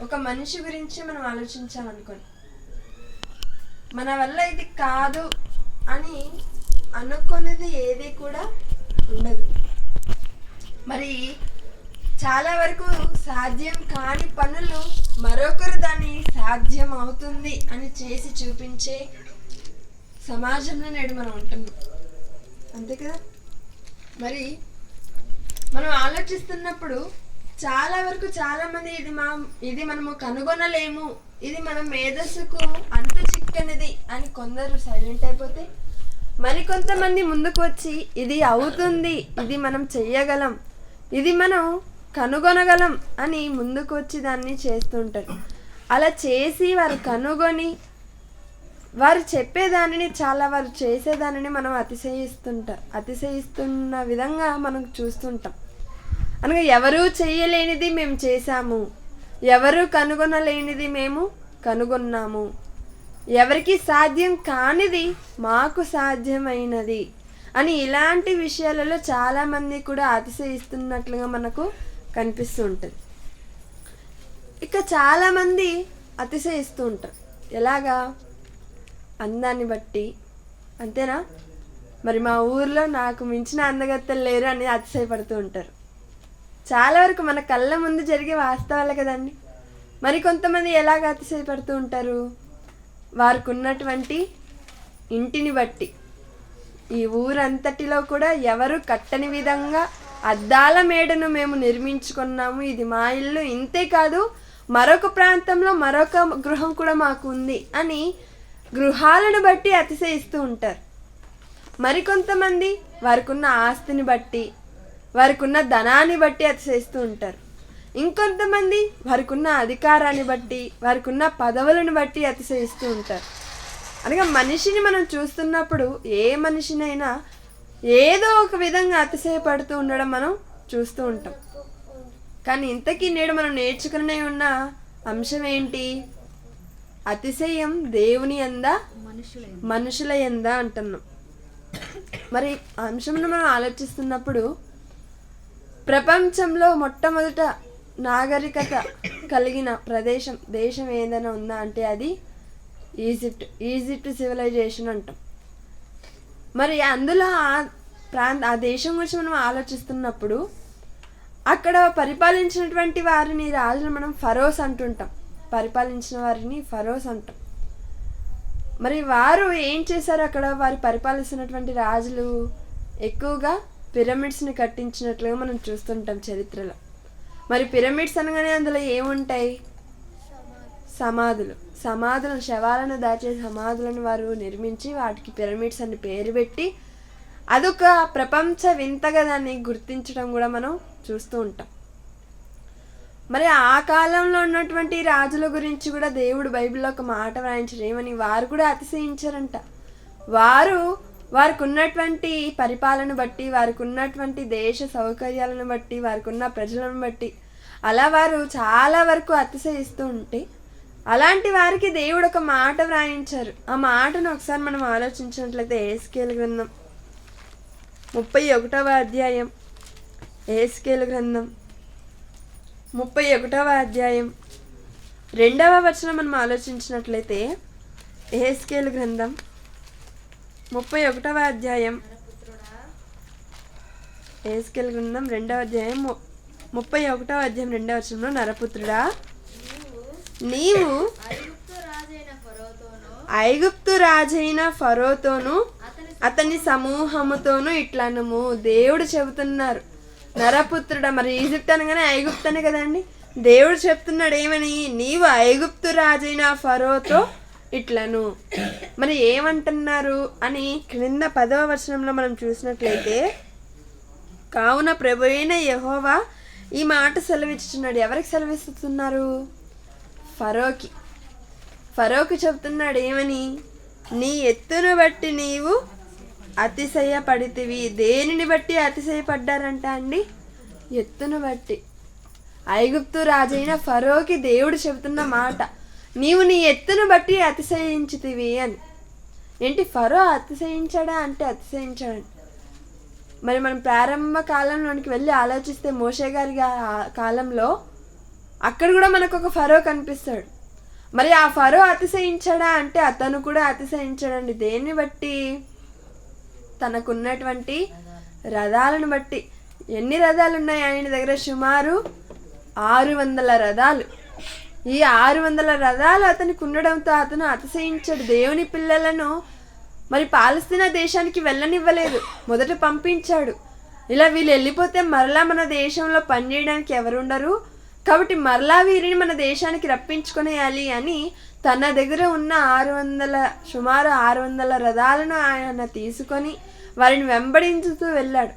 ఒక మనిషి గురించి మనం ఆలోచించాలనుకోండి, మన వల్ల ఇది కాదు అని అనుకునేది ఏది కూడా ఉండదు. మరి చాలా వరకు సాధ్యం కాని పనులు మరొకరు దాన్ని సాధ్యం అవుతుంది అని చేసి చూపించే సమాజంలో నేడు మనం ఉంటున్నాం, అంతే కదా. మరి మనం ఆలోచిస్తున్నప్పుడు చాలా వరకు చాలా మంది ఇది మనము కనుగొనలేము, ఇది మన మేధస్సుకు అంత చిక్కనిది అని కొందరు సైలెంట్ అయిపోతే, మరి కొంతమంది ముందుకు వచ్చి ఇది అవుతుంది, ఇది మనం చెయ్యగలం, ఇది మనం కనుగొనగలం అని ముందుకు వచ్చి దాన్ని చేస్తుంటారు. అలా చేసి వారు కనుగొని వారు చెప్పేదానిని వారు చేసేదానిని మనం అతిశయిస్తున్న విధంగా మనం చూస్తుంటాం. అనగా ఎవరూ చెయ్యలేనిది మేము చేశాము, ఎవరు కనుగొనలేనిది మేము కనుగొన్నాము, ఎవరికి సాధ్యం కానిది మాకు సాధ్యమైనది అని ఇలాంటి విషయాలలో చాలామంది కూడా అతిశయిస్తున్నట్లుగా మనకు కనిపిస్తూ ఉంటుంది. ఇక చాలామంది అతిశయిస్తూ ఉంటారు. ఎలాగా? అందాన్ని బట్టి, అంతేనా? మరి మా ఊర్లో నాకు మించిన అందగత్తెలు లేరు అని అతిశయపడుతూ ఉంటారు. చాలా వరకు మన కళ్ళ ముందు జరిగే వాస్తవాలే కదండి. మరి కొంతమంది ఎలాగ అతిశయపడుతూ ఉంటారు? వారికి ఉన్నటువంటి ఇంటిని బట్టి, ఈ ఊరంతటిలో కూడా ఎవరు కట్టని విధంగా అద్దాల మేడను మేము నిర్మించుకున్నాము, ఇది మా ఇల్లు, ఇంతే కాదు మరొక ప్రాంతంలో మరొక గృహం కూడా మాకు ఉంది అని గృహాలను బట్టి అతిశయిస్తూ ఉంటారు. మరికొంతమంది వారికి ఉన్న ఆస్తిని బట్టి, వారికి ఉన్న ధనాన్ని బట్టి అతిశయిస్తూ ఉంటారు. ఇంకొంతమంది వారికి ఉన్న అధికారాన్ని బట్టి, వారికి ఉన్న పదవులను బట్టి అతిశయిస్తూ ఉంటారు. అనగా మనిషిని మనం చూస్తున్నప్పుడు ఏ మనిషినైనా ఏదో ఒక విధంగా అతిశయపడుతూ ఉండడం మనం చూస్తూ ఉంటాం. కానీ ఇంతకీ నేడు మనం నేర్చుకునే ఉన్న అంశం ఏంటి? అతిశయం దేవుని యందా మనుషుల యందా అంటున్నాం. మరి అంశంను మనం ఆలోచిస్తున్నప్పుడు ప్రపంచంలో మొట్టమొదట నాగరికత కలిగిన దేశం ఏదైనా ఉందా అంటే అది ఈజిప్ట్ సివిలైజేషన్ అంటాం. మరి అందులో ఆ దేశం గురించి మనం ఆలోచిస్తున్నప్పుడు అక్కడ పరిపాలించినటువంటి వారిని రాజులు మనం ఫరోస్ అంటుంటాం. పరిపాలించిన వారిని ఫరోస్ అంటాం. మరి వారు ఏం చేశారు? అక్కడ వారు పరిపాలిస్తున్నటువంటి రాజులు ఎక్కువగా పిరమిడ్స్ని కట్టించినట్లుగా మనం చూస్తుంటాం చరిత్రలో. మరి పిరమిడ్స్ అనగానే అందులో ఏముంటాయి? సమాధులను, శవాలను దాచే సమాధులను వారు నిర్మించి వాటికి పిరమిడ్స్ అని పేరు పెట్టి అదొక ప్రపంచ వింతగా దాన్ని గుర్తించడం కూడా మనం చూస్తూ ఉంటాం. మరి ఆ కాలంలో ఉన్నటువంటి రాజుల గురించి కూడా దేవుడు బైబిల్లో ఒక మాట వ్రాయించారు. ఏమని? వారు కూడా అతిశయించారంట. వారికి ఉన్నటువంటి పరిపాలన బట్టి, వారికి ఉన్నటువంటి దేశ సౌకర్యాలను బట్టి, వారికి ఉన్న ప్రజలను బట్టి అలా వారు చాలా వరకు అతిశయిస్తూ ఉంటే అలాంటి వారికి దేవుడు ఒక మాట వ్రాయించారు. ఆ మాటను ఒకసారి మనం ఆలోచించినట్లయితే యెహెజ్కేలు గ్రంథం 31వ అధ్యాయం, యెహెజ్కేలు గ్రంథం 31వ అధ్యాయం 2వ వచనం మనం ఆలోచించినట్లయితే యెహెజ్కేలు గ్రంథం 31వ అధ్యాయం, యెహెజ్కేలు గ్రంథం 2వ అధ్యాయం 31వ అధ్యాయం 2వ వచనంలో, నరపుత్రుడా, నీవు ఐగుప్తు రాజైన ఫరోతోను అతని సమూహముతోను ఇట్లనము. దేవుడు చెబుతున్నారు, నరపుత్రుడా. మరి ఈజిప్ట్ అనగానే ఐగుప్తు అనే కదండి. దేవుడు చెప్తున్నాడు ఏమని? నీవు ఐగుప్తు రాజైన ఫరోతో ఇట్లను. మరి ఏమంటున్నారు అని క్రింద 10వ వచనంలో మనం చూసినట్లయితే, కావున ప్రభువైన యెహోవా ఈ మాట సెలవిస్తున్నాడు. ఎవరికి సెలవిస్తున్నారు? ఫరోకి చెప్తున్నాడు ఏమని? నీ ఎత్తును బట్టి నీవు అతిశయపడితివి. దేనిని బట్టి అతిశయపడ్డారంట అండి? ఎత్తును బట్టి. ఐగుప్తు రాజైన ఫరోకి దేవుడు చెబుతున్న మాట, నీవు నీ ఎత్తును బట్టి అతిశయించితివి అని. ఏంటి? ఫరో అతిశయించాడా అంటే అతిశయించాడు. మరి మనం ప్రారంభ కాలంలోనికి వెళ్ళి ఆలోచిస్తే మోషే గారి కాలంలో అక్కడ కూడా మనకు ఒక ఫరో కనిపిస్తాడు. మరి ఆ ఫరో అతిశయించాడా అంటే అతను కూడా అతిశయించాడండి. దేన్ని బట్టి? తనకున్నటువంటి రథాలను బట్టి. ఎన్ని రథాలు ఉన్నాయి ఆయన దగ్గర? సుమారు 600 రథాలు. ఈ 600 రథాలు అతనికి ఉండడంతో అతను అతిశయించాడు. దేవుని పిల్లలను మరి పాలస్తీనా దేశానికి వెళ్ళనివ్వలేదు, మొదట పంపించాడు. ఇలా వీళ్ళు వెళ్ళిపోతే మరలా మన దేశంలో పనిచేయడానికి ఎవరుండరు, కాబట్టి మరలా వీరిని మన దేశానికి రప్పించుకొనేయాలి అని తన దగ్గర ఉన్న సుమారు 600 రథాలను ఆయన తీసుకొని వారిని వెంబడించుతూ వెళ్ళాడు.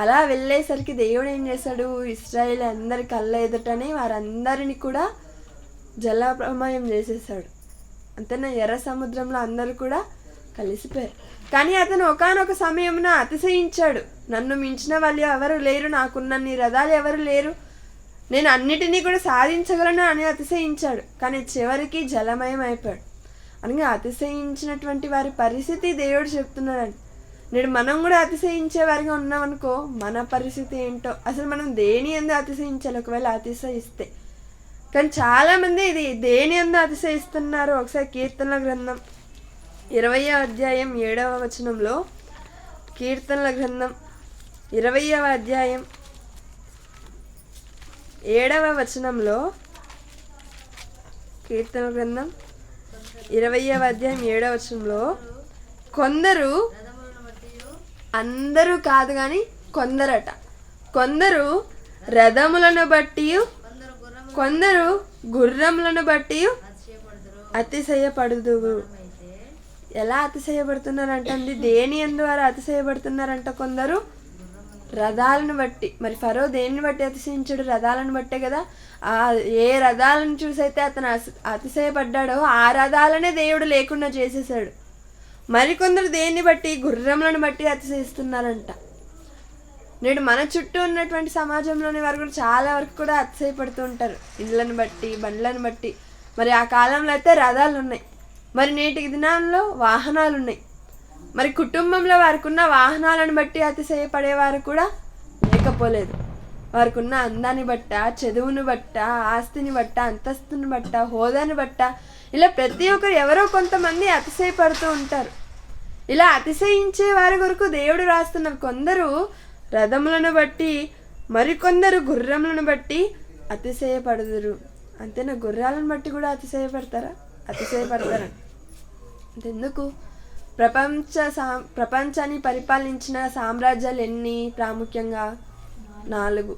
అలా వెళ్ళేసరికి దేవుడు ఏం చేశాడు? ఇశ్రాయేలు అందరి కళ్ళ ఎదుటనే వారందరిని కూడా జలప్రమయం చేసేసాడు. అంతేనా? ఎర్ర సముద్రంలో అందరూ కూడా కలిసిపోయారు. కానీ అతను ఒకానొక సమయమున అతిశయించాడు. నన్ను మించిన వాళ్ళు ఎవరు లేరు, నాకున్నన్ని రథాలు ఎవరు లేరు, నేను అన్నిటినీ కూడా సాధించగలను అని అతిశయించాడు. కానీ చివరికి జలమయం అయిపోయాడు. అనగా అతిశయించినటువంటి వారి పరిస్థితి దేవుడు చెప్తున్నాడండి. నేడు మనం కూడా అతిశయించే వారిగా ఉన్నామనుకో, మన పరిస్థితి ఏంటో. అసలు మనం దేని యందు అతిశయించాలి ఒకవేళ అతిశయిస్తే? కానీ చాలామంది ఇది దేని యందు అతిశయిస్తున్నారు. ఒకసారి కీర్తనల గ్రంథం 20వ అధ్యాయం 7వ వచనంలో, కీర్తనల గ్రంథం 20వ అధ్యాయం 7వ వచనంలో, కీర్తన గ్రంథం 20వ అధ్యాయం 7వ వచనంలో, కొందరు, అందరూ కాదు కానీ కొందరట, కొందరు రథములను బట్టి కొందరు గుర్రములను బట్టి అతిశయపడుదురు. ఎలా అతిశయపడుతున్నారంటండి? దేని యందు వారు అతిశయపడుతున్నారంట? కొందరు రథాలను బట్టి. మరి ఫరో దేన్ని బట్టి అతిశయించాడు? రథాలను బట్టే కదా. ఏ రథాలను చూసైతే అతను అతిశయపడ్డాడో ఆ రథాలనే దేవుడు లేకుండా చేసేసాడు. మరికొందరు దేన్ని బట్టి? గుర్రములను బట్టి అతిశయిస్తున్నారంట. నేడు మన చుట్టూ ఉన్నటువంటి సమాజంలోని వారు కూడా చాలా వరకు కూడా అతిశయపడుతూ ఉంటారు, ఇళ్ళను బట్టి, బండ్లను బట్టి. మరి ఆ కాలంలో అయితే రథాలు ఉన్నాయి, మరి నేటి దినాల్లో వాహనాలు ఉన్నాయి. మరి కుటుంబంలో వారికి ఉన్న వాహనాలను బట్టి అతిశయపడేవారు కూడా లేకపోలేదు. వారికి ఉన్న అందాన్ని బట్ట, చదువును బట్ట, ఆస్తిని బట్ట, అంతస్తుని బట్ట, హోదాని బట్ట, ఇలా ప్రతి ఒక్కరు ఎవరో కొంతమంది అతిశయపడుతూ ఉంటారు. ఇలా అతిశయించే వారి కొరకు దేవుడు రాస్తున్నారు. కొందరు రథములను బట్టి, మరికొందరు గుర్రములను బట్టి అతిశయపడుదురు. అంతేనా? గుర్రాలను బట్టి కూడా అతిశయపడతారా? అతిశయపడతారండి. అంతెందుకు? ప్రపంచాన్ని పరిపాలించిన సామ్రాజ్యాలు ఎన్ని? ప్రాముఖ్యంగా 4.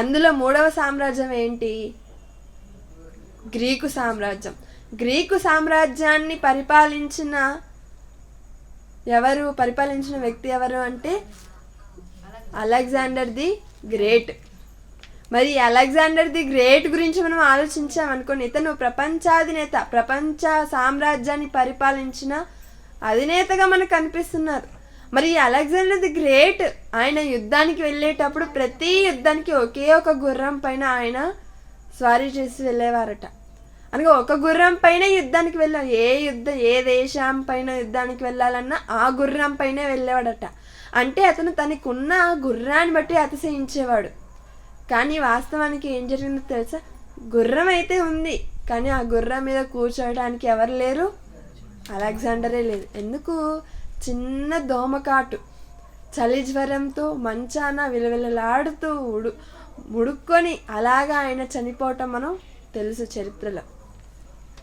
అందులో 3వ సామ్రాజ్యం ఏంటి? గ్రీకు సామ్రాజ్యం. గ్రీకు సామ్రాజ్యాన్ని పరిపాలించిన వ్యక్తి ఎవరు అంటే అలెగ్జాండర్ ది గ్రేట్. మరి అలెగ్జాండర్ ది గ్రేట్ గురించి మనం ఆలోచించామనుకోండి, ఇతను ప్రపంచాధినేత, ప్రపంచ సామ్రాజ్యాన్ని పరిపాలించిన అధినేతగా మనకు కనిపిస్తున్నారు. మరి అలెగ్జాండర్ ది గ్రేట్ ఆయన యుద్ధానికి వెళ్ళేటప్పుడు ప్రతి యుద్ధానికి ఒకే ఒక గుర్రం పైన ఆయన స్వారీ చేసి వెళ్ళేవారట. అనగా ఒక గుర్రం పైన యుద్ధానికి వెళ్ళాం. ఏ దేశం పైన యుద్ధానికి వెళ్ళాలన్నా ఆ గుర్రం పైనే వెళ్ళేవాడట. అంటే అతను తనకు ఉన్న గుర్రాన్ని బట్టి అతిశయించేవాడు. కానీ వాస్తవానికి ఏం జరిగిందో తెలుసా? గుర్రం అయితే ఉంది, కానీ ఆ గుర్రం మీద కూర్చోవడానికి ఎవరు లేరు? అలెగ్జాండరే లేదు. ఎందుకు? చిన్న దోమకాటు, చలి జ్వరంతో మంచాన విలవిలలాడుతూ ముడుక్కొని అలాగా ఆయన చనిపోవటం మనం తెలుసు చరిత్రలో.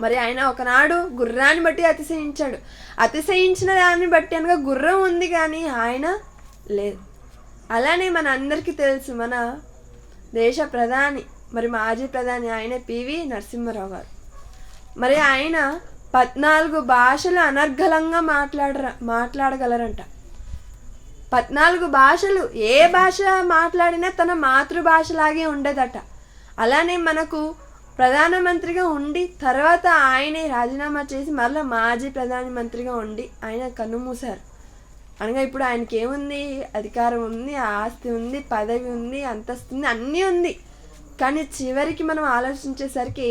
మరి ఆయన ఒకనాడు గుర్రాన్ని బట్టి అతిశయించాడు. అతిశయించిన దాన్ని బట్టి అనగా గుర్రం ఉంది కానీ ఆయన లేదు. అలానే మన అందరికీ తెలుసు, మన దేశ ప్రధాని, మరి మాజీ ప్రధాని ఆయన పివి నరసింహారావు గారు. మరి ఆయన 14 భాషలు అనర్గళంగా మాట్లాడగలరంట. 14 భాషలు. ఏ భాష మాట్లాడినా తన మాతృభాషలాగే ఉండదట. అలానే మనకు ప్రధానమంత్రిగా ఉండి తర్వాత ఆయనే రాజీనామా చేసి మరలా మాజీ ప్రధానమంత్రిగా ఉండి ఆయన కన్నుమూశారు. అనగా ఇప్పుడు ఆయనకి ఏముంది? అధికారం ఉంది, ఆస్తి ఉంది, పదవి ఉంది, అంతస్తు ఉంది, అన్నీ ఉంది. కానీ చివరికి మనం ఆలోచించేసరికి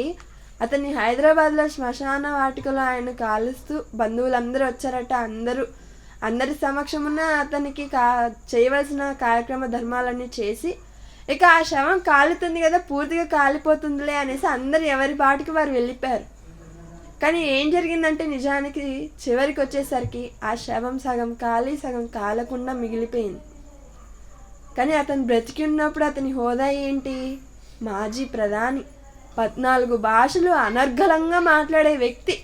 అతన్ని హైదరాబాద్లో శ్మశాన వాటికలో ఆయన కాలుస్తూ బంధువులందరూ వచ్చారట. అందరి సమక్షమున అతనికి చేయవలసిన కార్యక్రమ ధర్మాలన్నీ చేసి ఇక ఆ శవం కాలుతుంది కదా, పూర్తిగా కాలిపోతుందిలే అనేసి అందరు ఎవరి బాటికి వారు వెళ్ళిపోయారు. కానీ ఏం జరిగిందంటే నిజానికి చివరికి వచ్చేసరికి ఆ శవం సగం కాలి సగం కాలకుండా మిగిలిపోయింది. కానీ అతను బ్రతికి ఉన్నప్పుడు అతని హోదా ఏంటి? మాజీ ప్రధాని, 14 భాషలు అనర్గళంగా మాట్లాడే వ్యక్తి.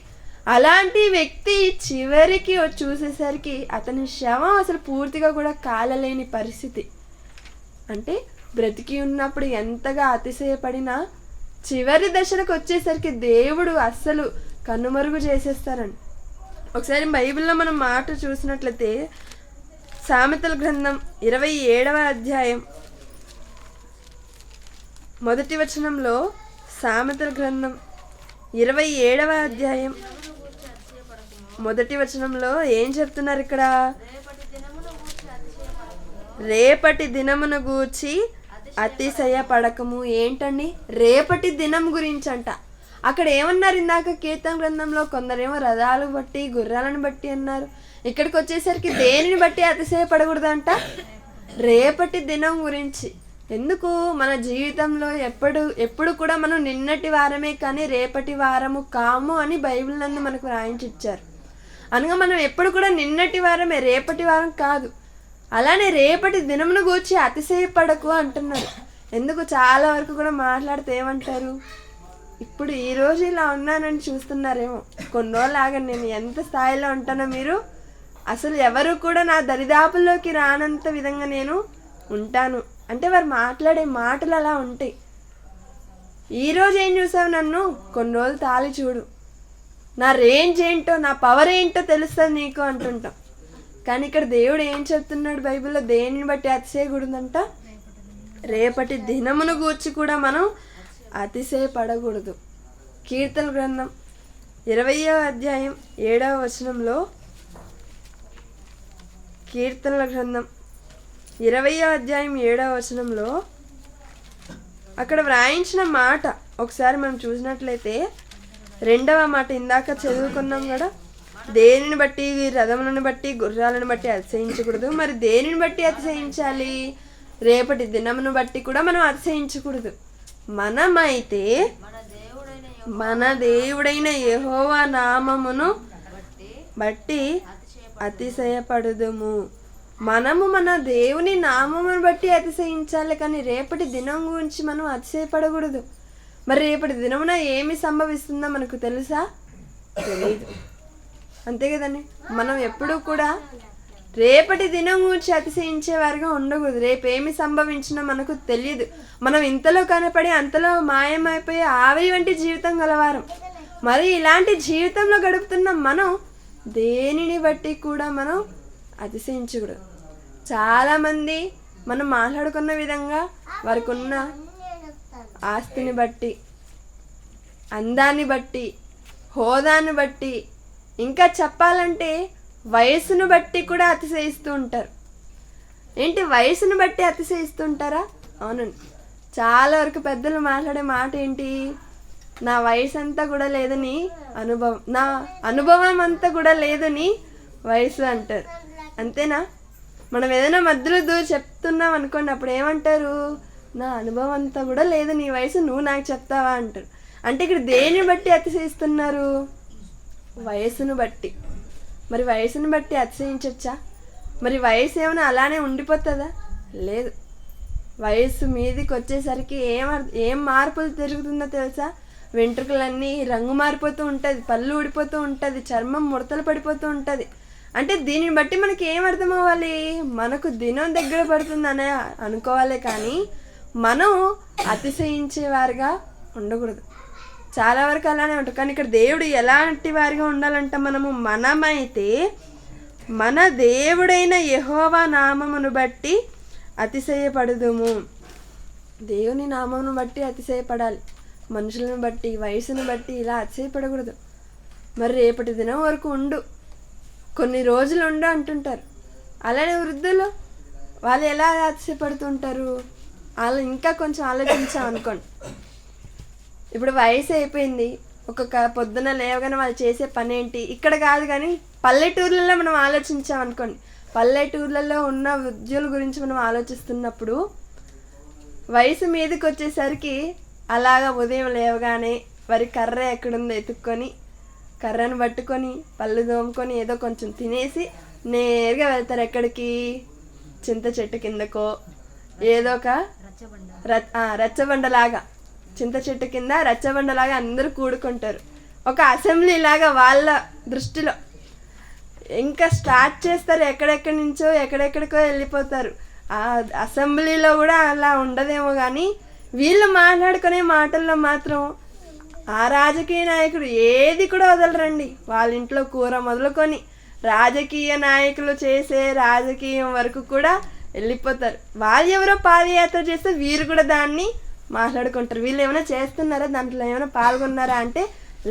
అలాంటి వ్యక్తి చివరికి చూసేసరికి అతని శవం అసలు పూర్తిగా కూడా కాలలేని పరిస్థితి. అంటే బ్రతికి ఉన్నప్పుడు ఎంతగా అతిశయపడినా చివరి దశలకు వచ్చేసరికి దేవుడు అస్సలు కనుమరుగు చేసేస్తారండి. ఒకసారి బైబిల్లో మనం మాట చూసినట్లయితే సామెతల గ్రంథం 27వ అధ్యాయం 1వ వచనంలో, సామెతల గ్రంథం 27వ అధ్యాయం 1వ వచనంలో ఏం చెప్తున్నారు ఇక్కడ? రేపటి దినమును గూర్చి అతిశయపడకము. ఏంటండి? రేపటి దినం గురించి అంట. అక్కడ ఏమన్నారు ఇందాక కీర్తన గ్రంథంలో? కొందరేమో రథాలను బట్టి గుర్రాలను బట్టి అన్నారు. ఇక్కడికి వచ్చేసరికి దేనిని బట్టి అతిశయపడకూడదంట? రేపటి దినం గురించి. ఎందుకు? మన జీవితంలో ఎప్పుడు కూడా మనం నిన్నటి వారమే కానీ రేపటి వారము కాము అని బైబిల్ నందు మనకు రాయించి ఇచ్చారు. అనగా మనం ఎప్పుడు కూడా నిన్నటి వారమే, రేపటి వారం కాదు. అలానే రేపటి దినమును గూర్చి అతిశయపడకు అంటున్నారు. ఎందుకు? చాలా వరకు కూడా మాట్లాడితే ఏమంటారు? ఇప్పుడు ఈరోజు ఇలా ఉన్నానని చూస్తున్నారేమో, కొన్ని రోజులు ఆగండి, నేను ఎంత స్థాయిలో ఉంటానో మీరు అసలు ఎవరు కూడా నా దరిదాపుల్లోకి రానంత విధంగా నేను ఉంటాను అంటే వారు మాట్లాడే మాటలు అలా ఉంటాయి. ఈరోజు ఏం చూసావు నన్ను, కొన్ని రోజులు తాళి చూడు, నా రేంజ్ ఏంటో నా పవర్ ఏంటో తెలుస్తుంది నీకు అంటుంటాం. కానీ ఇక్కడ దేవుడు ఏం చెప్తున్నాడు బైబిల్లో? దేనిని బట్టి అతిశయకూడదంట? రేపటి దినమును గూర్చి కూడా మనం అతిశయపడకూడదు. కీర్తన గ్రంథం 20వ అధ్యాయం 7వ వచనంలో, కీర్తనల గ్రంథం 20వ అధ్యాయం 7వ వచనంలో అక్కడ వ్రాయించిన మాట ఒకసారి మనం చూసినట్లయితే 2వ మాట ఇందాక చదువుకున్నాం కదా, దేనిని బట్టి, రథములను బట్టి గుర్రాలను బట్టి అతిశయించకూడదు. మరి దేనిని బట్టి అతిశయించాలి? రేపటి దినమును బట్టి కూడా మనం అతిశయించకూడదు. మనమైతే మన దేవుడైన యెహోవా నామమును బట్టి అతిశయపడుదుము. మనము మన దేవుని నామమును బట్టి అతిశయించాలి, కానీ రేపటి దినం గురించి మనం అతిశయపడకూడదు. మరి రేపటి దినమున ఏమి సంభవిస్తుందో మనకు తెలుసా? తెలియదు. అంతే కదండి. మనం ఎప్పుడూ కూడా రేపటి దినం గురించి అతిశయించేవారుగా ఉండకూడదు. రేపు ఏమి సంభవించినా మనకు తెలియదు. మనం ఇంతలో కనపడి అంతలో మాయమైపోయే ఆవిరి వంటి జీవితం గలవారం. మరి ఇలాంటి జీవితంలో గడుపుతున్న మనం దేనిని బట్టి కూడా మనం అతిశయించకూడదు. చాలామంది మనం మాట్లాడుకున్న విధంగా వారికి ఉన్న ఆస్తిని బట్టి, అందాన్ని బట్టి, హోదాను బట్టి, ఇంకా చెప్పాలంటే వయసును బట్టి కూడా అతిశయిస్తూ ఉంటారు. ఏంటి? వయసును బట్టి అతిశయిస్తూ ఉంటారా? అవునండి. చాలా వరకు పెద్దలు మాట్లాడే మాట ఏంటి? నా వయసు అంతా కూడా లేదని అనుభవం, నా అనుభవం అంతా కూడా లేదని వయసు అంటారు. అంతేనా? మనం ఏదైనా మధ్యలో చెప్తున్నాం అనుకోండి, అప్పుడు ఏమంటారు? నా అనుభవం అంతా కూడా లేదు నీ వయసు, నువ్వు నాకు చెప్తావా అంటారు. అంటే ఇక్కడ దేన్ని బట్టి అతిశయిస్తున్నారు? వయసును బట్టి. మరి వయసును బట్టి అతిశయించచ్చా? మరి వయసు ఏమైనా అలానే ఉండిపోతుందా? లేదు. వయసు మీదికి వచ్చేసరికి ఏం మార్పులు జరుగుతుందో తెలుసా? వెంట్రుకలన్నీ రంగు మారిపోతూ ఉంటుంది, పళ్ళు ఊడిపోతూ ఉంటుంది, చర్మం ముడతలు పడిపోతూ ఉంటుంది. అంటే దీనిని బట్టి మనకి ఏం అర్థం అవ్వాలి? మనకు దినం దగ్గర పడుతుందనే అనుకోవాలి, కానీ మనం అతిశయించేవారుగా ఉండకూడదు. చాలా వరకు అలానే ఉంటాం. కానీ ఇక్కడ దేవుడు ఎలాంటి వారిగా ఉండాలంట? మనమైతే మన దేవుడైన యెహోవా నామమును బట్టి అతిశయపడుదుము. దేవుని నామమును బట్టి అతిశయపడాలి. మనుషులను బట్టి, వయసును బట్టి ఇలా అతిశయపడకూడదు. మరి రేపటి దినం వరకు ఉండు, కొన్ని రోజులు ఉండు అంటుంటారు. అలానే వృద్ధులు వాళ్ళు ఎలా అతిశయపడుతుంటారు? వాళ్ళు ఇంకా కొంచెం ఆలోచించాం అనుకోండి. ఇప్పుడు వయసు అయిపోయింది, ఒక్కొక్క పొద్దున లేవగానే వాళ్ళు చేసే పని ఏంటి? ఇక్కడ కాదు కానీ పల్లెటూర్లలో మనం ఆలోచించాం అనుకోండి. పల్లెటూర్లలో ఉన్న వృద్ధుల గురించి మనం ఆలోచిస్తున్నప్పుడు వయసు మీదకి వచ్చేసరికి అలాగా ఉదయం లేవగానే వారి కర్ర ఎక్కడుందో ఎత్తుక్కొని కర్రను పట్టుకొని పళ్ళు దోముకొని ఏదో కొంచెం తినేసి నేరుగా వెళ్తారు. ఎక్కడికి? చింత చెట్టు కిందకో ఏదో ఒక రచ్చబండలాగా, చింత చెట్టు కింద రచ్చబండలాగా అందరూ కూడుకుంటారు. ఒక అసెంబ్లీ లాగా వాళ్ళ దృష్టిలో. ఇంకా స్టార్ట్ చేస్తారు, ఎక్కడెక్కడి నుంచో ఎక్కడెక్కడికో వెళ్ళిపోతారు. ఆ అసెంబ్లీలో కూడా అలా ఉండదేమో కానీ వీళ్ళు మాట్లాడుకునే మాటల్లో మాత్రం ఆ రాజకీయ నాయకుడు ఏది కూడా వదలరండి. వాళ్ళ ఇంట్లో కూర మొదలుకొని రాజకీయ నాయకులు చేసే రాజకీయం వరకు కూడా వెళ్ళిపోతారు. వాళ్ళు ఎవరో పాదయాత్ర చేస్తే వీరు కూడా దాన్ని మాట్లాడుకుంటారు. వీళ్ళు ఏమైనా చేస్తున్నారా, దాంట్లో ఏమైనా పాల్గొన్నారా అంటే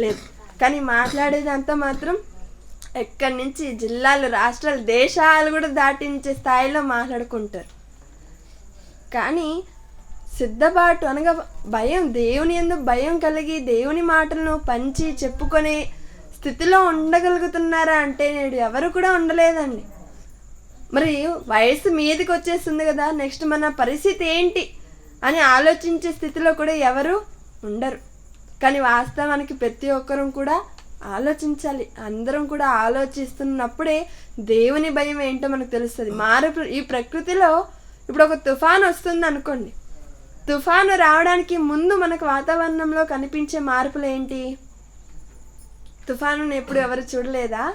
లేదు. కానీ మాట్లాడేదంతా మాత్రం ఎక్కడి నుంచి జిల్లాలు, రాష్ట్రాలు, దేశాలు కూడా దాటించే స్థాయిలో మాట్లాడుకుంటారు. కానీ సిద్ధపాటు అనగా భయం, దేవుని యందు భయం కలిగి దేవుని మాటలను పంచి చెప్పుకునే స్థితిలో ఉండగలుగుతున్నారా అంటే నేడు ఎవరు కూడా ఉండలేదండి. మరి వయసు మీదకి వచ్చేస్తుంది కదా, నెక్స్ట్ మన పరిస్థితి ఏంటి అని ఆలోచించే స్థితిలో కూడా ఎవరు ఉండరు. కానీ వాస్తవానికి ప్రతి ఒక్కరూ కూడా ఆలోచించాలి. అందరం కూడా ఆలోచిస్తున్నప్పుడే దేవుని భయం ఏంటో మనకు తెలుస్తుంది. ఈ ప్రకృతిలో ఇప్పుడు ఒక తుఫాను వస్తుంది అనుకోండి, తుఫాను రావడానికి ముందు మనకు వాతావరణంలో కనిపించే మార్పులు ఏంటి? తుఫాను ఎప్పుడు ఎవరు చూడలేదా?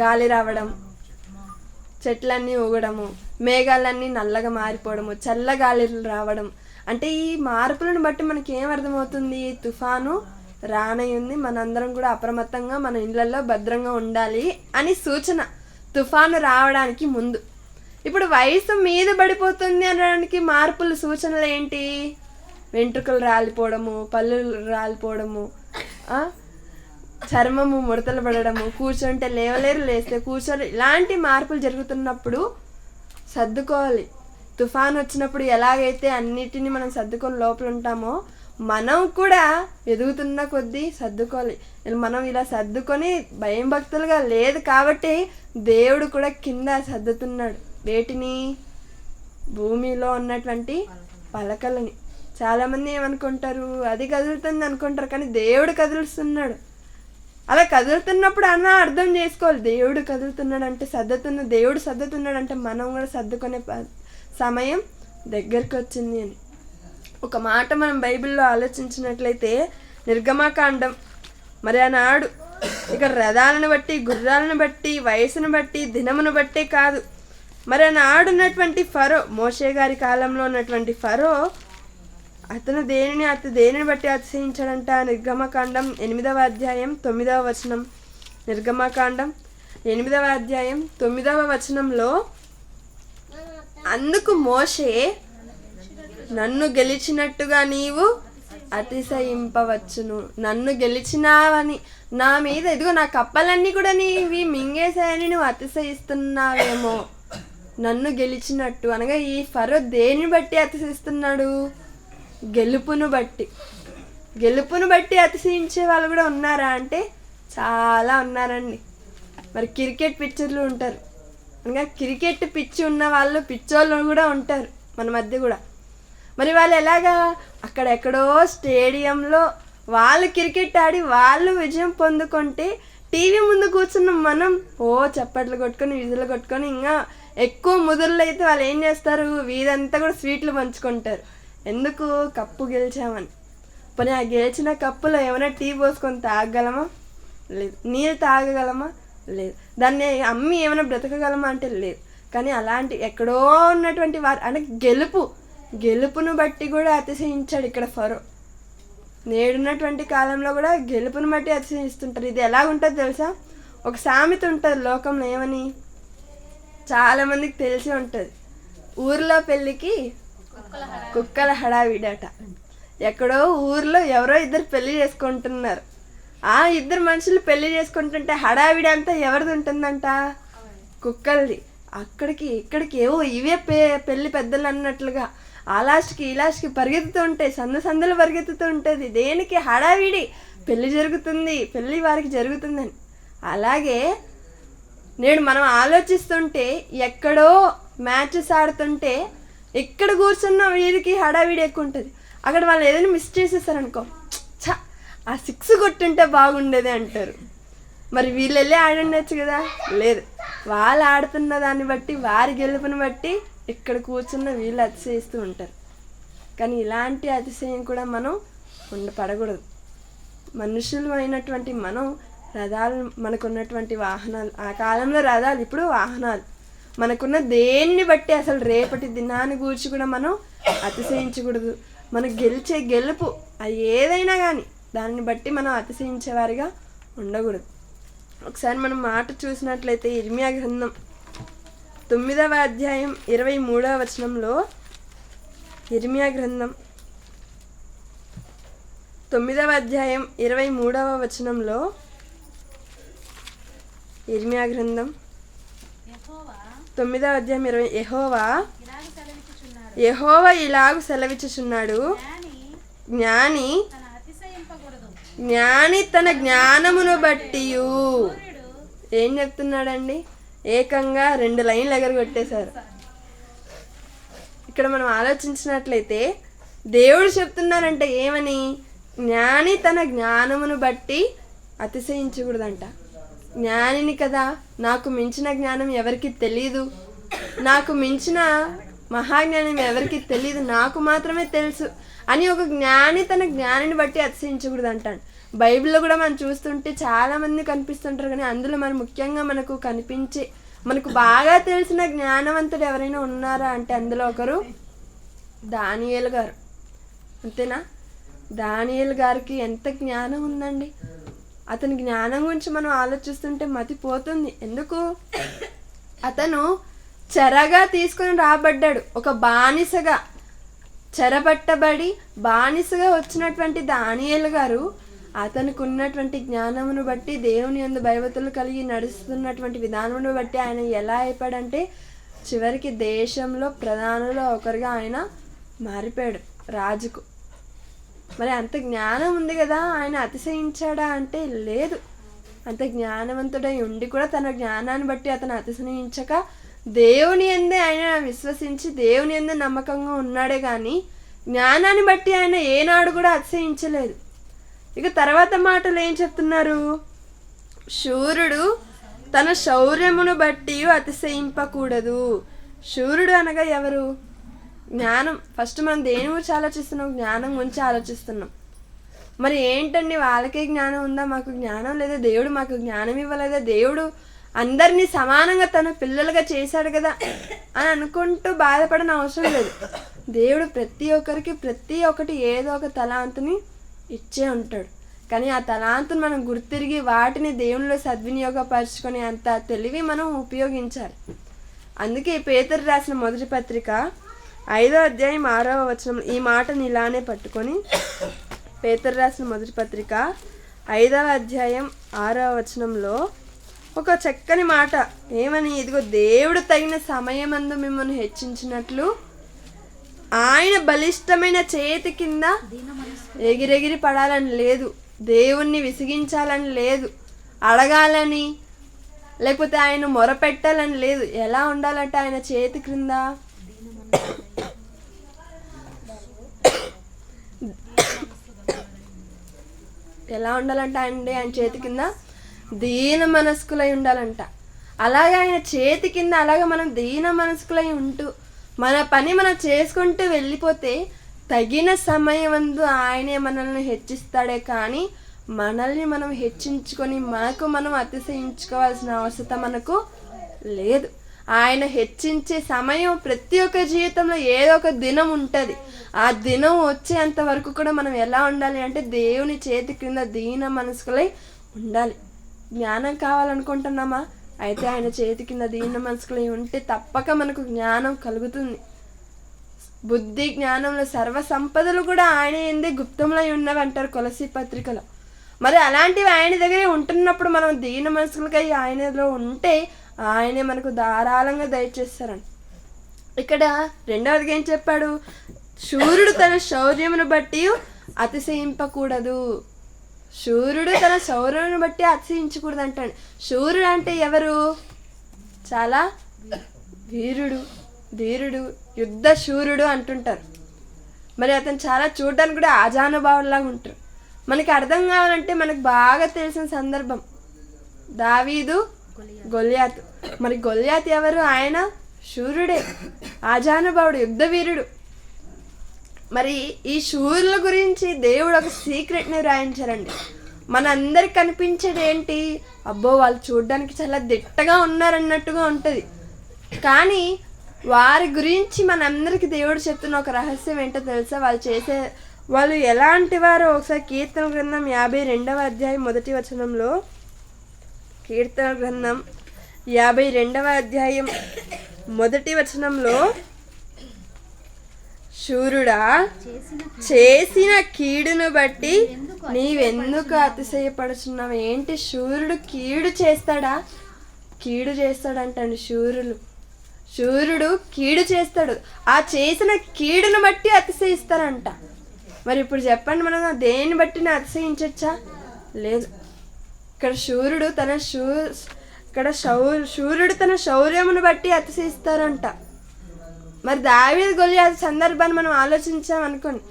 గాలి రావడం, చెట్లన్నీ ఊగడము, మేఘాలన్నీ నల్లగా మారిపోవడము, చల్లగాలిలు రావడం. అంటే ఈ మార్పులను బట్టి మనకి ఏం అర్థమవుతుంది? తుఫాను రానయ్యింది, మనందరం కూడా అప్రమత్తంగా మన ఇళ్లలో భద్రంగా ఉండాలి అని సూచన తుఫాను రావడానికి ముందు. ఇప్పుడు వయసు మీద పడిపోతుంది అనడానికి మార్పులు సూచనలు ఏంటి? వెంట్రుకలు రాలిపోవడము, పళ్ళు రాలిపోవడము, చర్మము ముడతలు పడడము, కూర్చుంటే లేవలేరు, లేస్తే కూర్చోలేరు. ఇలాంటి మార్పులు జరుగుతున్నప్పుడు సర్దుకోవాలి. తుఫాను వచ్చినప్పుడు ఎలాగైతే అన్నిటినీ మనం సర్దుకొని లోపల ఉంటామో మనం కూడా ఎదుగుతున్న కొద్దీ సర్దుకోవాలి. మనం ఇలా సర్దుకొని భయం భక్తులుగా లేదు కాబట్టి దేవుడు కూడా కింద సర్దుతున్నాడు. వేటిని? భూమిలో ఉన్నటువంటి పలకలని. చాలామంది ఏమనుకుంటారు, అది కదులుతుంది అనుకుంటారు, కానీ దేవుడు కదులుస్తున్నాడు. అలా కదులుతున్నప్పుడు అన్న అర్థం చేసుకోవాలి, దేవుడు కదులుతున్నాడు అంటే దేవుడు సర్దుతున్నాడు అంటే మనం కూడా సర్దుకునే సమయం దగ్గరికి వచ్చింది అని. ఒక మాట మనం బైబిల్లో ఆలోచించినట్లయితే నిర్గమకాండం, మరి ఆనాడు ఇక్కడ రథాలను బట్టి, గుర్రాలను బట్టి, వయసును బట్టి, దినమును బట్టే కాదు, మరి ఆనాడు ఉన్నటువంటి ఫరో, మోషే గారి కాలంలో ఉన్నటువంటి ఫరో, అతను దేనిని బట్టి అతిశయించాడంట? నిర్గమకాండం 8వ అధ్యాయం 9వ వచనం. నిర్గమకాండం 8వ అధ్యాయం 9వ వచనంలో, అందుకు మోషే, నన్ను గెలిచినట్టుగా నీవు అతిశయింపవచ్చును. నన్ను గెలిచినావని, నా మీద ఇదిగో నా కప్పలన్నీ కూడా నీవి మింగేశాయని నువ్వు అతిశయిస్తున్నావేమో. నన్ను గెలిచినట్టు అనగా ఈ ఫరో దేనిని బట్టి అతిశయిస్తున్నాడు? గెలుపును బట్టి అతిశయించే వాళ్ళు కూడా ఉన్నారా అంటే చాలా ఉన్నారండి. మరి క్రికెట్ పిచ్చర్లు ఉంటారు, అనగా క్రికెట్ పిచ్చి ఉన్న వాళ్ళు, పిచ్చోళ్ళు కూడా ఉంటారు మన మధ్య కూడా. మరి వాళ్ళు ఎలాగా? అక్కడెక్కడో స్టేడియంలో వాళ్ళు క్రికెట్ ఆడి వాళ్ళు విజయం పొందుకుంటే టీవీ ముందు కూర్చున్న మనం చప్పట్లు కొట్టుకొని, విజులు కొట్టుకొని, ఇంకా ఎక్కువ ముదురులు అయితే వాళ్ళు ఏం చేస్తారు? వీరంతా కూడా స్వీట్లు పంచుకుంటారు. ఎందుకు? కప్పు గెలిచామని. పోనీ ఆ గెలిచిన కప్పులో ఏమైనా టీ పోసుకొని తాగగలమా? లేదు. నీళ్ళు తాగగలమా? లేదు. దాన్ని అమ్మి ఏమైనా బ్రతకగలమా అంటే లేదు. కానీ అలాంటి ఎక్కడో ఉన్నటువంటి వారు అంటే గెలుపును బట్టి కూడా అతిశయించాడు ఇక్కడ ఫరో. నేడున్నటువంటి కాలంలో కూడా గెలుపును బట్టి అతిశయిస్తుంటారు. ఇది ఎలా ఉంటుందో తెలుసా? ఒక సామెత ఉంటుంది లోకంలో, ఏమని? చాలామందికి తెలిసి ఉంటుంది, ఊర్లో పెళ్ళికి కుక్కల హడావిడట. ఎక్కడో ఊర్లో ఎవరో ఇద్దరు పెళ్లి చేసుకుంటున్నారు. ఆ ఇద్దరు మనుషులు పెళ్లి చేసుకుంటుంటే హడావిడి అంతా ఎవరిది ఉంటుందంట? కుక్కలది. అక్కడికి ఇక్కడికి ఇవే పెళ్లి పెద్దలు అన్నట్లుగా ఆ లాస్ట్కి ఈ లాస్ట్కి పరిగెత్తుతూ ఉంటాయి, సందులు పరిగెత్తుతూ ఉంటుంది. దేనికి? హడావిడి, పెళ్లి జరుగుతుంది, పెళ్లి వారికి జరుగుతుందని. అలాగే నేడు మనం ఆలోచిస్తుంటే ఎక్కడో మ్యాచెస్ ఆడుతుంటే ఎక్కడ కూర్చున్న వీరికి హడావిడి ఎక్కువ ఉంటుంది. అక్కడ వాళ్ళు ఏదైనా మిస్ చేసేస్తారనుకో, చా ఆ 6 కొట్టుంటే బాగుండేది అంటారు. మరి వీళ్ళు వెళ్ళి ఆడుండొచ్చు కదా, లేదు, వాళ్ళు ఆడుతున్న దాన్ని బట్టి వారి గెలుపుని బట్టి ఇక్కడ కూర్చున్న వీళ్ళు అతిశయిస్తూ ఉంటారు. కానీ ఇలాంటి అతిశయం కూడా మనం పడకూడదు. మనుషులు అయినటువంటి మనం రథాలు, మనకున్నటువంటి వాహనాలు, ఆ కాలంలో రథాలు, ఇప్పుడు వాహనాలు, మనకున్న దేన్ని బట్టి అసలు రేపటి దినాన్ని గూర్చి కూడా మనం అతిశయించకూడదు. మనకు గెలిచే గెలుపు అది ఏదైనా కానీ దాన్ని బట్టి మనం అతిశయించేవారిగా ఉండకూడదు. ఒకసారి మనం మాట చూసినట్లయితే ఇర్మియా గ్రంథం 9వ అధ్యాయం 23వ వచనంలో, ఇర్మియా గ్రంథం 9వ అధ్యాయం 23వ వచనంలో, ఇర్మియా గ్రంథం 9వ అధ్యాయం 20, యెహోవా ఇలాగు సెలవిచ్చుచున్నాడు, జ్ఞాని తన జ్ఞానమును బట్టి. ఏం చెప్తున్నాడండి? ఏకంగా 2 లైన్లు ఎగరగొట్టేశారు. ఇక్కడ మనం ఆలోచించినట్లయితే దేవుడు చెప్తున్నారంటే ఏమని? జ్ఞాని తన జ్ఞానమును బట్టి అతిశయించకూడదంట. జ్ఞానిని కదా, నాకు మించిన జ్ఞానం ఎవరికి తెలీదు, నాకు మించిన మహాజ్ఞానం ఎవరికి తెలీదు, నాకు మాత్రమే తెలుసు అని ఒక జ్ఞాని తన జ్ఞానిని బట్టి అతిశయించకూడదు అంటాడు. బైబిల్లో కూడా మనం చూస్తుంటే చాలామంది కనిపిస్తుంటారు, కానీ అందులో మనం ముఖ్యంగా మనకు కనిపించే, మనకు బాగా తెలిసిన జ్ఞానవంతుడు ఎవరైనా ఉన్నారా అంటే అందులో ఒకరు దానియేలు గారు. అంతేనా? దానియేలు గారికి ఎంత జ్ఞానం ఉందండి. అతని జ్ఞానం గురించి మనం ఆలోచిస్తుంటే మతిపోతుంది. ఎందుకు? అతను చెరగా తీసుకొని రాబడ్డాడు. ఒక బానిసగా చెరపట్టబడి బానిసగా వచ్చినటువంటి దానియేలు గారు అతనికి ఉన్నటువంటి జ్ఞానమును బట్టి, దేవుని యందు భయభక్తులు కలిగి నడుస్తున్నటువంటి విధానమును బట్టి ఆయన ఎలా అయిపోయాడంటే చివరికి దేశంలో ప్రధానులో ఒకరిగా ఆయన మారిపోయాడు, రాజుకు. మరి అంత జ్ఞానం ఉంది కదా, ఆయన అతిశయించాడా అంటే లేదు. అంత జ్ఞానవంతుడై ఉండి కూడా తన జ్ఞానాన్ని బట్టి అతను అతిశయించక దేవుని యందే ఆయన విశ్వసించి దేవుని యందే నమ్మకంగా ఉన్నాడే కానీ జ్ఞానాన్ని బట్టి ఆయన ఏనాడు కూడా అతిశయించలేదు. ఇక తర్వాత మాటలు ఏం చెప్తున్నారు? శూరుడు తన శౌర్యమును బట్టి అతిశయింపకూడదు. శూరుడు అనగా ఎవరు? జ్ఞానం. ఫస్ట్ మనం దేని గురించి ఆలోచిస్తున్నాం? జ్ఞానం గురించి ఆలోచిస్తున్నాం. మరి ఏంటండి, వాళ్ళకే జ్ఞానం ఉందా, మాకు జ్ఞానం లేదా, దేవుడు మాకు జ్ఞానం ఇవ్వలేదా, దేవుడు అందరినీ సమానంగా తన పిల్లలుగా చేశాడు కదా అని అనుకుంటూ బాధపడని అవసరం లేదు. దేవుడు ప్రతి ఒక్కరికి ప్రతి ఒక్కటి ఏదో ఒక తలాంతుని ఇచ్చే ఉంటాడు. కానీ ఆ తలాంతుని మనం గుర్తిరిగి వాటిని దేవునిలో సద్వినియోగపరచుకొని అంత తెలివి మనం ఉపయోగించాలి. అందుకే పేతురు రాసిన మొదటి పత్రిక 5వ అధ్యాయం 6వ వచనం ఈ మాటని ఇలానే పట్టుకొని, పేతురు రాసిన మొదటి పత్రిక 5వ అధ్యాయం 6వ వచనంలో ఒక చక్కని మాట ఏమని? ఇదిగో దేవుడు తగిన సమయమందు మిమ్మల్ని హెచ్చించినట్లు ఆయన బలిష్టమైన చేతి కింద ఎగిరెగిరి పడాలని లేదు, దేవుణ్ణి విసిగించాలని లేదు, అడగాలని లేకపోతే ఆయన మొరపెట్టాలని లేదు. ఎలా ఉండాలంటే ఆయన చేతి క్రింద ఎలా ఉండాలంట అండి? ఆయన చేతి కింద దీన మనస్కులై ఉండాలంట. అలాగే ఆయన చేతి కింద అలాగే మనం దీన మనస్కులై ఉంటూ మన పని మనం చేసుకుంటూ వెళ్ళిపోతే తగిన సమయమందు ఆయనే మనల్ని హెచ్చిస్తాడే కానీ మనల్ని మనం హెచ్చించుకొని మనకు మనం అతిశయించుకోవాల్సిన అవసరం మనకు లేదు. ఆయన హెచ్చించే సమయం ప్రతి ఒక్క జీవితంలో ఏదో ఒక దినం ఉంటుంది. ఆ దినం వచ్చేంత వరకు కూడా మనం ఎలా ఉండాలి అంటే దేవుని చేతి క్రింద దీన మనస్కులై ఉండాలి. జ్ఞానం కావాలనుకుంటున్నామా? అయితే ఆయన చేతి కింద దీన మనస్కులై ఉంటే తప్పక మనకు జ్ఞానం కలుగుతుంది. బుద్ధి జ్ఞానంలో సర్వ సంపదలు కూడా ఆయన ఎందే గుప్తములై ఉన్నవి అంటారు కొలసీ పత్రికలో. మరి అలాంటివి ఆయన దగ్గరే ఉంటున్నప్పుడు మనం దీన మనస్కులకై ఆయనలో ఉంటే ఆయనే మనకు ధారాళంగా దయచేస్తారని. ఇక్కడ రెండవదిగా ఏం చెప్పాడు? శూరుడు తన శౌర్యమును బట్టి అతిశయింపకూడదు. శూరుడు తన శౌర్యమును బట్టి అతిశయించకూడదు అంటాడు. శూరుడు అంటే ఎవరు? చాలా వీరుడు, ధీరుడు, యుద్ధ శూరుడు అంటుంటారు. మరి అతను చాలా చూడడానికి కూడా ఆజానుభావులాగా ఉంటారు. మనకి అర్థం కావాలంటే మనకు బాగా తెలిసిన సందర్భం దావీదు, గొల్యాతు. మరి గొల్యాతు ఎవరు? ఆయన శూరుడే, ఆజానుభావుడు, యుద్ధ వీరుడు. మరి ఈ శూరుల గురించి దేవుడు ఒక సీక్రెట్ని రాయించారండి. మనందరికి కనిపించేది ఏంటి? అబ్బో వాళ్ళు చూడడానికి చాలా దిట్టగా ఉన్నారన్నట్టుగా ఉంటుంది. కానీ వారి గురించి మనందరికి దేవుడు చెప్తున్న ఒక రహస్యం ఏంటో తెలుసా? వాళ్ళు ఎలాంటి వారో ఒకసారి కీర్తన గ్రంథం 52వ అధ్యాయం 1వ వచనంలో, కీర్తన గ్రంథం 52వ అధ్యాయం 1వ వచనంలో, శూరుడా చేసిన కీడును బట్టి నీవెందుకు అతిశయపడుచున్నావు? ఏంటి శూరుడు కీడు చేస్తాడా? కీడు చేస్తాడంటండి. శూరుడు కీడు చేస్తాడు. ఆ చేసిన కీడును బట్టి అతిశయిస్తారంట. మరి ఇప్పుడు చెప్పండి, మనం దేన్ని బట్టి అతిశయించచ్చా? లేదు. ఇక్కడ శూరుడు తన శౌర్యమును బట్టి అతిశయిస్తారంట. మరి దావీదు, గొల్యాతు సందర్భాన్ని మనం ఆలోచించామనుకోండి,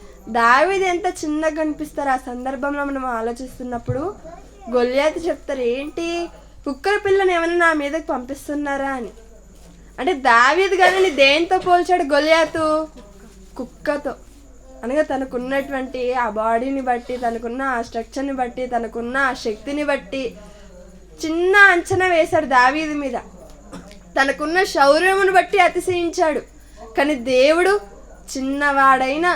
దావీదు ఎంత చిన్నగా కనిపిస్తారు ఆ సందర్భంలో మనం ఆలోచిస్తున్నప్పుడు. గొల్యాతు చెప్తారు, ఏంటి కుక్కల పిల్లని ఏమైనా నా మీదకి పంపిస్తున్నారా అని. అంటే దావీదు కానీ దేంతో పోల్చాడు గొల్యాతు? కుక్కతో. అనగా తనకున్నటువంటి ఆ బాడీని బట్టి, తనకున్న ఆ స్ట్రక్చర్ని బట్టి, తనకున్న ఆ శక్తిని బట్టి చిన్న అంచనా వేశాడు దావీదు మీద. తనకున్న శౌర్యమును బట్టి అతిశయించాడు. కానీ దేవుడు చిన్నవాడైన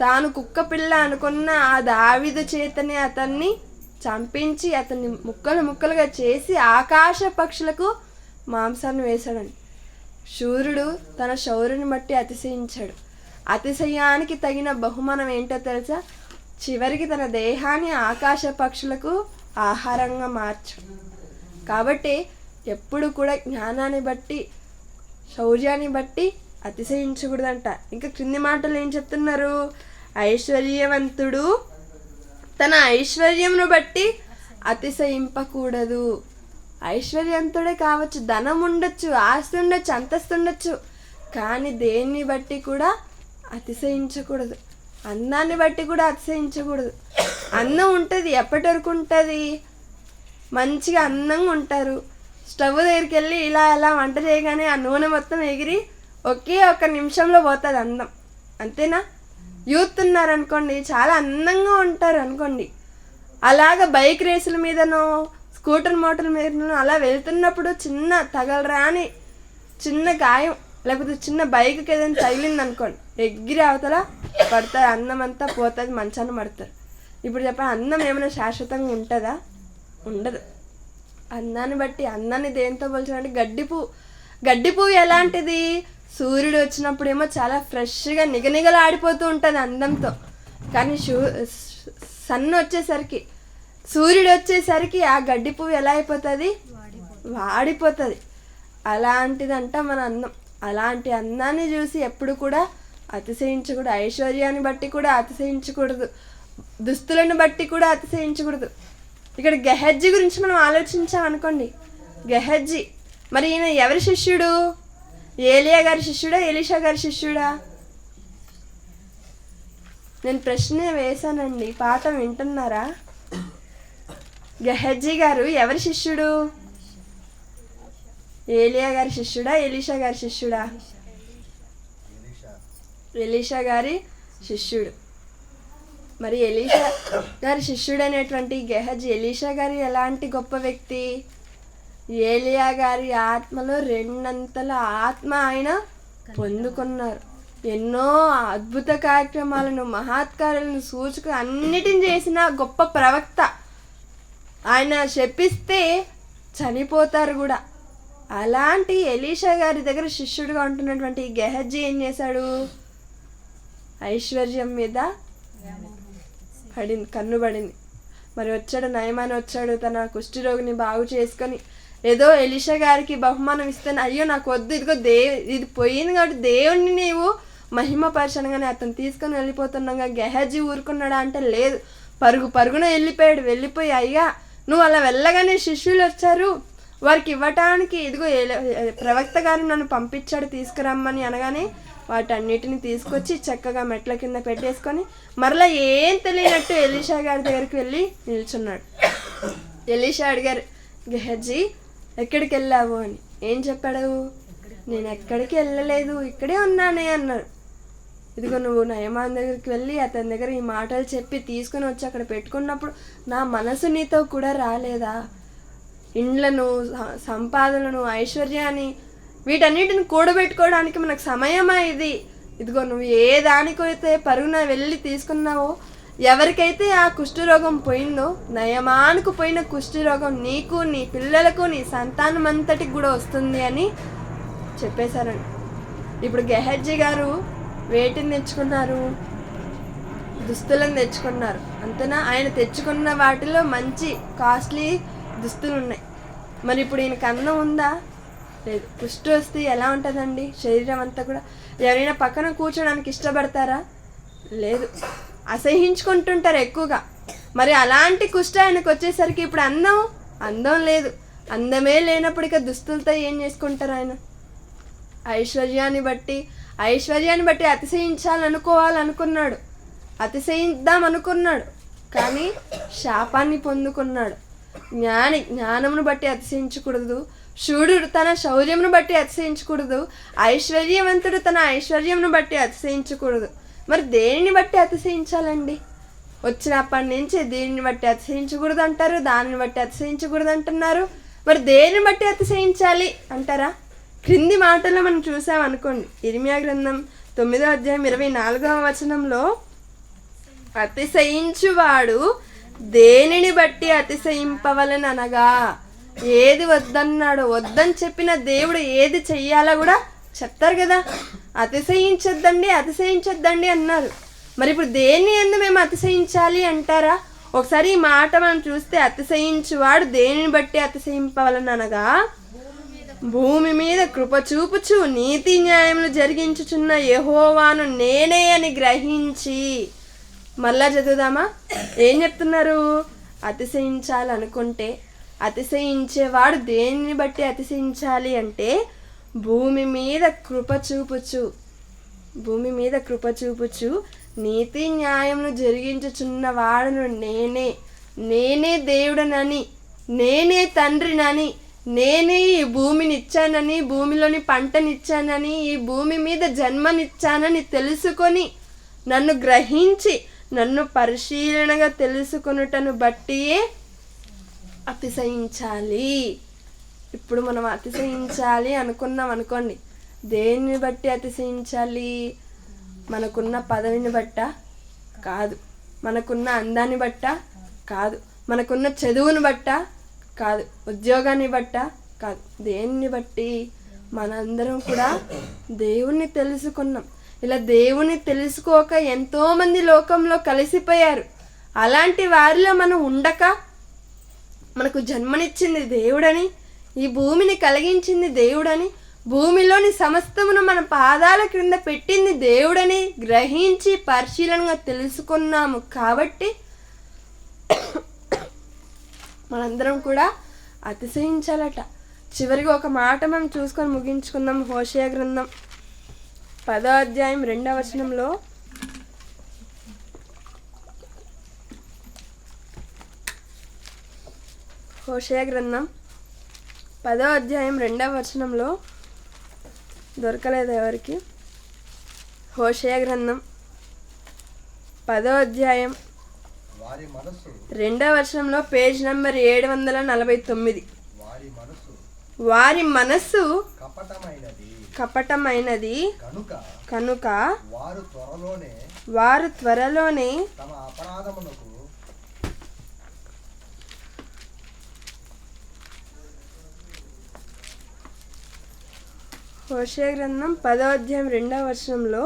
తాను కుక్క పిల్ల అనుకున్న ఆ దావీదు చేతనే అతన్ని చంపించి అతన్ని ముక్కలుగా చేసి ఆకాశ పక్షులకు మాంసాన్ని వేశాడని. శూరుడు తన శౌర్యుని బట్టి అతిశయించాడు. అతిశయానికి తగిన బహుమానం ఏంటో తెలుసా? చివరికి తన దేహాన్ని ఆకాశ పక్షులకు ఆహారంగా మార్చాడు. కాబట్టి ఎప్పుడు కూడా జ్ఞానాన్ని బట్టి, శౌర్యాన్ని బట్టి అతిశయించకూడదంట. ఇంకా క్రింది మాటలు ఏం చెప్తున్నారు? ఐశ్వర్యవంతుడు తన ఐశ్వర్యమును బట్టి అతిశయింపకూడదు. ఐశ్వర్యవంతుడే కావచ్చు, ధనం ఉండొచ్చు, ఆస్తి ఉండొచ్చు, అంతస్తు ఉండొచ్చు, కానీ దేన్ని బట్టి కూడా అతిశయించకూడదు. అందాన్ని బట్టి కూడా అతిశయించకూడదు. అందం ఉంటుంది, ఎప్పటి వరకు ఉంటుంది? మంచిగా అందంగా ఉంటారు. స్టవ్ దగ్గరికి వెళ్ళి ఇలా వంట చేయగానే ఆ నూనె మొత్తం ఎగిరి ఒకే ఒక నిమిషంలో పోతుంది అందం, అంతేనా? యూత్ ఉన్నారనుకోండి, చాలా అందంగా ఉంటారు అనుకోండి. అలాగ బైక్ రేసుల మీదనో స్కూటర్ మోటార్ మీదనో అలా వెళ్తున్నప్పుడు చిన్న తగలరాని చిన్న గాయం, లేకపోతే చిన్న బైక్కి ఏదైనా తగిలింది అనుకోండి, ఎగిరి అవతల పడతారు, అందం అంతా పోతుంది, మంచాన పడతారు. ఇప్పుడు చెప్పండి, అందం ఏమైనా శాశ్వతంగా ఉంటుందా? ఉండదు. అందాన్ని బట్టి, అందాన్ని దేంతో పోల్చాలంటే గడ్డి పువ్వు ఎలాంటిది? సూర్యుడు వచ్చినప్పుడేమో చాలా ఫ్రెష్గా నిగనిగలాడిపోతూ ఉంటుంది అందంతో. కానీ సూర్యుడు వచ్చేసరికి ఆ గడ్డి పువ్వు ఎలా అయిపోతుంది? వాడిపోతుంది. అలాంటిదంట మన అందం. అలాంటి అందాన్ని చూసి ఎప్పుడు కూడా అతిశయించకూడదు. ఐశ్వర్యాన్ని బట్టి కూడా అతిశయించకూడదు. దుస్తులను బట్టి కూడా అతిశయించకూడదు. ఇక్కడ గెహజ్జీ గురించి మనం ఆలోచించామనుకోండి. గెహజ్జీ మరి ఈయన ఎవరి శిష్యుడు? ఏలియా గారి శిష్యుడా, ఎలీషా గారి శిష్యుడా? నేను ప్రశ్న వేశానండి, పాఠం వింటున్నారా? గెహజ్జీ గారు ఎవరి శిష్యుడు? ఏలియా గారి శిష్యుడా, ఎలీషా గారి శిష్యుడా? ఎలీషా గారి శిష్యుడు. మరి ఎలీషా గారి శిష్యుడు అనేటువంటి గెహజ్జీ, ఎలీషా గారి ఎలాంటి గొప్ప వ్యక్తి? ఏలియా గారి ఆత్మలో 2 అంతల ఆత్మ ఆయన పొందుకున్నారు. ఎన్నో అద్భుత కార్యక్రమాలను, మహత్కార్యాలను, సూచక అన్నిటిని చేసిన గొప్ప ప్రవక్త. ఆయన శపిస్తే చనిపోతారు కూడా. అలాంటి ఎలీషా గారి దగ్గర శిష్యుడిగా ఉంటున్నటువంటి గెహజ్జీ ఏం చేశాడు? ఐశ్వర్యం మీద కన్ను పడింది. మరి వచ్చాడు, నయమాని వచ్చాడు, తన కుష్ఠరోగిని బాగు చేసుకొని ఏదో ఎలీషా గారికి బహుమానం ఇస్తాను, అయ్యో నాకు వద్దు, ఇదిగో ఇది పోయింది కాబట్టి దేవుణ్ణి నీవు మహిమపరచనగానే అతను తీసుకొని వెళ్ళిపోతున్నాగా గెహజ్జీ ఊరుకున్నాడా అంటే లేదు, పరుగున వెళ్ళిపోయి అయ్యా నువ్వు అలా వెళ్ళగానే శిష్యులు వచ్చారు, వారికి ఇవ్వటానికి ఇదిగో ప్రవక్త గారు నన్ను పంపించాడు తీసుకురమ్మని అనగానే వాటన్నిటిని తీసుకొచ్చి చక్కగా మెట్ల కింద పెట్టేసుకొని మరలా ఏం తెలియనట్టు ఎలీషా గారి దగ్గరికి వెళ్ళి నిల్చున్నాడు. ఎలీషా అడిగారు, గెహజీ ఎక్కడికి వెళ్ళావు అని. ఏం చెప్పాడు? నేను ఎక్కడికి వెళ్ళలేదు, ఇక్కడే ఉన్నానే అన్నాడు. ఇదిగో నువ్వు నయమాన్ దగ్గరికి వెళ్ళి అతని దగ్గర ఈ మాటలు చెప్పి తీసుకుని వచ్చి అక్కడ పెట్టుకున్నప్పుడు నా మనసు నీతో కూడా రాలేదా? ఇండ్లను, సంపాదనను, ఐశ్వర్యాన్ని వీటన్నిటిని కూడబెట్టుకోవడానికి మనకు సమయమా ఇది? ఇదిగో నువ్వు ఏ దానికైతే పరుగున వెళ్ళి తీసుకున్నావో, ఎవరికైతే ఆ కుష్ఠరోగం పోయిందో, నయమానుకు పోయిన కుష్ఠరోగం నీకు, నీ పిల్లలకు, నీ సంతానం అంతటికి కూడా వస్తుంది అని చెప్పేశారండి. ఇప్పుడు గెహజీ గారు వేటిని తెచ్చుకున్నారు? దుస్తులను తెచ్చుకున్నారు. అంతేనా? ఆయన తెచ్చుకున్న వాటిలో మంచి కాస్ట్లీ దుస్తులు ఉన్నాయి. మరి ఇప్పుడు ఈయనకు అన్నం ఉందా? లేదు. కుష్టి వస్తే ఎలా ఉంటుందండి శరీరం అంతా కూడా? ఎవరైనా పక్కన కూర్చోడానికి ఇష్టపడతారా? లేదు, అసహించుకుంటుంటారు ఎక్కువగా. మరి అలాంటి కుష్టి ఆయనకు వచ్చేసరికి ఇప్పుడు అందం లేదు. అందమే లేనప్పుడు ఇక దుస్తులతో ఏం చేసుకుంటారు ఆయన? ఐశ్వర్యాన్ని బట్టి అతిశయించాలనుకున్నాడు, అతిశయిద్దాం అనుకున్నాడు, కానీ శాపాన్ని పొందుకున్నాడు. జ్ఞానమును బట్టి అతిశయించకూడదు, శూరుడు తన శౌర్యమును బట్టి అతిశయించకూడదు, ఐశ్వర్యవంతుడు తన ఐశ్వర్యమును బట్టి అతిశయించకూడదు. మరి దేనిని బట్టి అతిశయించాలండి? వచ్చినప్పటి నుంచి దీనిని బట్టి అతిశయించకూడదు అంటారు, దానిని బట్టి అతిశయించకూడదు అంటున్నారు. మరి దేనిని బట్టి అతిశయించాలి అంటారా? క్రింది మాటల్లో మనం చూసామనుకోండి. ఇర్మియా గ్రంథం 9వ అధ్యాయం 24వ వచనంలో, అతిశయించువాడు దేనిని బట్టి అతిశయింపవలననగా, ఏది వద్దన్నాడో, వద్దని చెప్పిన దేవుడు ఏది చెయ్యాలో కూడా చెప్తారు కదా. అతిశయించొద్దండి అన్నారు. మరి ఇప్పుడు దేన్ని ఎందు మేము అతిశయించాలి అంటారా? ఒకసారి ఈ మాట మనం చూస్తే, అతిశయించువాడు దేనిని బట్టి అతిశయింపవలననగా, భూమి మీద కృప చూపుచు నీతి న్యాయములు జరిగించుచున్న యెహోవాను నేనే అని గ్రహించి. మళ్ళా చదువుదామా? ఏం చెప్తున్నారు? అతిశయించాలనుకుంటే, అతిశయించేవాడు దేనిని బట్టి అతిశయించాలి అంటే, భూమి మీద కృప చూపుచు నీతి న్యాయమును జరిగించుచున్న వాడును నేనే దేవుడనని, నేనే తండ్రినని, నేనే ఈ భూమిని ఇచ్చానని, భూమిలోని పంటనిచ్చానని, ఈ భూమి మీద జన్మనిచ్చానని తెలుసుకొని, నన్ను గ్రహించి, నన్ను పరిశీలనగా తెలుసుకొనుటను బట్టియే అతిశయించాలి. ఇప్పుడు మనం అతిశయించాలి అనుకున్నాం అనుకోండి, దేన్ని బట్టి అతిశయించాలి? మనకున్న పదవిని బట్ట కాదు, మనకున్న అందాన్ని బట్ట కాదు, మనకున్న చదువుని బట్ట కాదు, ఉద్యోగాన్ని బట్ట కాదు. దేన్ని బట్టి? మనందరం కూడా దేవుణ్ణి తెలుసుకున్నాం. ఇలా దేవుణ్ణి తెలుసుకోక ఎంతోమంది లోకంలో కలిసిపోయారు. అలాంటి వారిలో మనం ఉండక, మనకు జన్మనిచ్చింది దేవుడని, ఈ భూమిని కలిగించింది దేవుడని, భూమిలోని సమస్తమును మన పాదాల క్రింద పెట్టింది దేవుడని గ్రహించి పరిశీలనగా తెలుసుకున్నాము. కాబట్టి మనందరం కూడా అతిశయించాలట. చివరిగా ఒక మాట మనం చూసుకొని ముగించుకుందాం. హోషేయ గ్రంథం 10వ అధ్యాయం 2వ వచనంలో, హోషేయ గ్రంథం 10వ అధ్యాయం 2వ వచనంలో, దొరకలేదు ఎవరికి? హోషేయ గ్రంథం 10వ అధ్యాయం 2వ వచనంలో, పేజ్ నంబర్ 749. వారి మనస్సు కపటమైనది కనుక వారు త్వరలోనే హోషేయ గ్రంథం 10వ అధ్యాయం 2వ వచనంలో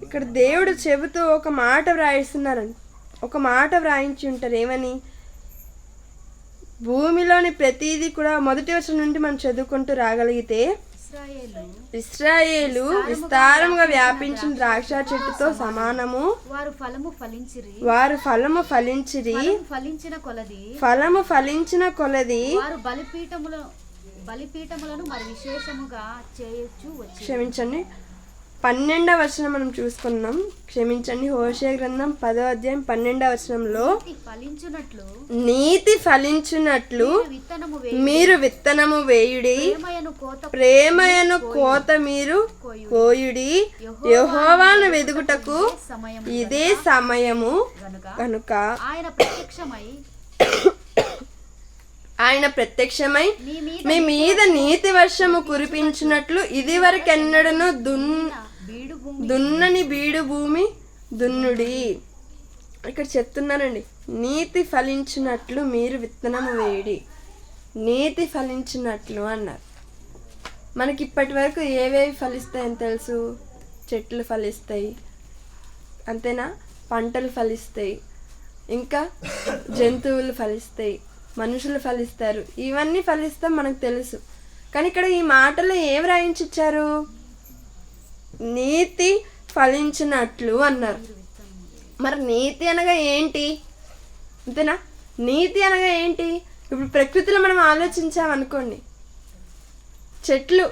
ఇక్కడ దేవుడు చెబుతూ ఒక మాట వ్రాయిస్తున్నారండి. ఒక మాట వ్రాయించి ఉంటారు. ఏమని? భూమిలోని ప్రతిదీ కూడా మొదటి వచనం నుండి మనం చదువుకుంటూ రాగలిగితే, ఇశ్రాయేలు విస్తారముగా వ్యాపించిన ద్రాక్ష చెట్టుతో సమానము. వారు ఫలము ఫలించిరి. ఫలము ఫలించిన కొలది బలిపీఠములను మరి విశేషముగా చేయొచ్చు. క్షమించండి, 12వ వచనం మనం చూసుకున్నాం. క్షమించండి, హోషేయ గ్రంథం 10వ అధ్యాయం 12వ వచనంలో నీతి ఫలించునట్లు మీరు విత్తనము వేయుడి, ప్రేమయను కోత మీరు కోయుడి, యెహోవాను వెదుకుటకు ఇదే సమయము కనుక ఆయన ప్రత్యక్షమై మీ మీద నీతి వర్షము కురిపించినట్లు ఇది వరకెన్నడను దున్నని బీడు భూమి దున్నుడి. ఇక్కడ చెప్తున్నానండి, నీతి ఫలించినట్లు మీరు విత్తనము వేయుడి. నీతి ఫలించినట్లు అన్నారు. మనకి ఇప్పటి వరకు ఏవేవి ఫలిస్తాయని తెలుసు? చెట్లు ఫలిస్తాయి, అంతేనా? పంటలు ఫలిస్తాయి, ఇంకా జంతువులు ఫలిస్తాయి, మనుషులు ఫలిస్తారు, ఇవన్నీ ఫలిస్తాం మనకు తెలుసు. కానీ ఇక్కడ ఈ మాటలు ఏం రాయించారు? నీతి ఫలించినట్లు అన్నారు. మరి నీతి అనగా ఏంటి? అంతేనా? నీతి అనగా ఏంటి? ఇప్పుడు ప్రకృతిలో మనం ఆలోచించామనుకోండి, చెట్లు,